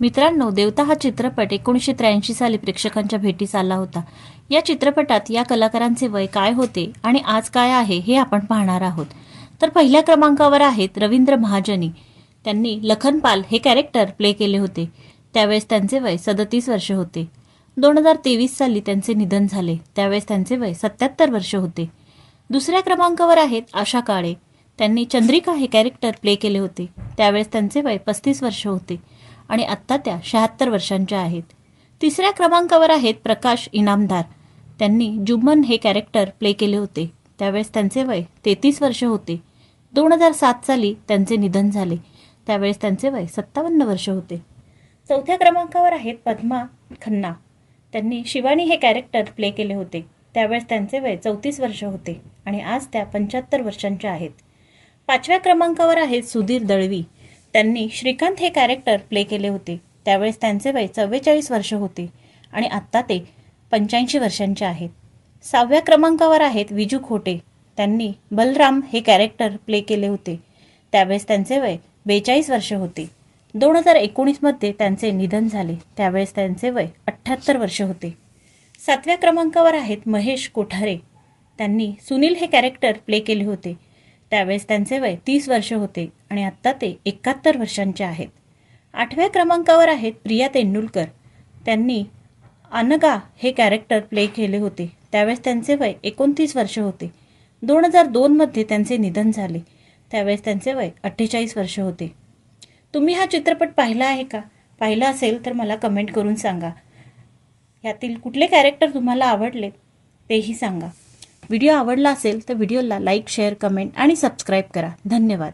मित्रांनो, देवता हा चित्रपट 1983 साली प्रेक्षकांच्या भेटीस आला होता। या चित्रपटात या कलाकारांचे वय काय होते आणि आज काय आहे हे आपण पाहणार आहोत। तर पहिल्या क्रमांकावर आहेत रवींद्र महाजनी। त्यांनी लखनपाल हे कॅरेक्टर प्ले केले होते। त्यावेळेस त्यांचे वय 37 वर्ष होते। 2023 साली त्यांचे निधन झाले। त्यावेळेस त्यांचे वय 77 वर्ष होते। दुसऱ्या क्रमांकावर आहेत आशा काळे। त्यांनी चंद्रिका हे कॅरेक्टर प्ले केले होते। त्यावेळेस त्यांचे वय 35 वर्ष होते आणि आत्ता त्या 76 वर्षांच्या आहेत। तिसऱ्या क्रमांकावर आहेत प्रकाश इनामदार। त्यांनी जुम्मन हे कॅरेक्टर प्ले केले होते। त्यावेळेस त्यांचे वय 33 वर्ष होते। 2007 साली त्यांचे निधन झाले। त्यावेळेस त्यांचे वय 57 वर्ष होते। चौथ्या क्रमांकावर आहेत पद्मा खन्ना। त्यांनी शिवानी हे कॅरेक्टर प्ले केले होते। त्यावेळेस त्यांचे वय 34 वर्ष होते आणि आज त्या 75 वर्षांच्या आहेत। पाचव्या क्रमांकावर आहेत सुधीर दळवी। त्यांनी श्रीकांत हे कॅरेक्टर प्ले केले होते। त्यावेळेस त्यांचे वय 44 वर्ष होते आणि आत्ता ते 85 वर्षांचे आहेत। सहाव्या क्रमांकावर आहेत विजू खोटे। त्यांनी बलराम हे कॅरेक्टर प्ले केले होते। त्यावेळेस त्यांचे वय 42 वर्ष होते। 2019 मध्ये त्यांचे निधन झाले। त्यावेळेस त्यांचे वय 78 वर्ष होते। सातव्या क्रमांकावर आहेत महेश कोठारे। त्यांनी सुनील हे कॅरेक्टर प्ले केले होते। त्यावेळेस त्यांचे वय 30 वर्ष होते आणि आत्ता ते 71 वर्षांचे आहेत। आठव्या क्रमांकावर आहेत प्रिया तेंडुलकर। त्यांनी अनगा हे कॅरेक्टर प्ले केले होते। त्यावेळेस त्यांचे वय 29 वर्ष होते। 2002 मध्ये त्यांचे निधन झाले। त्यावेळेस त्यांचे वय 48 वर्ष होते। तुम्ही हा चित्रपट पाहिला आहे का? पाहिला असेल तर मला कमेंट करून सांगा। यातील कुठले कॅरेक्टर तुम्हाला आवडले तेही सांगा। व्हिडिओ आवडला असेल तर व्हिडिओला लाईक, शेअर, कमेंट आणि सबस्क्राईब करा। धन्यवाद।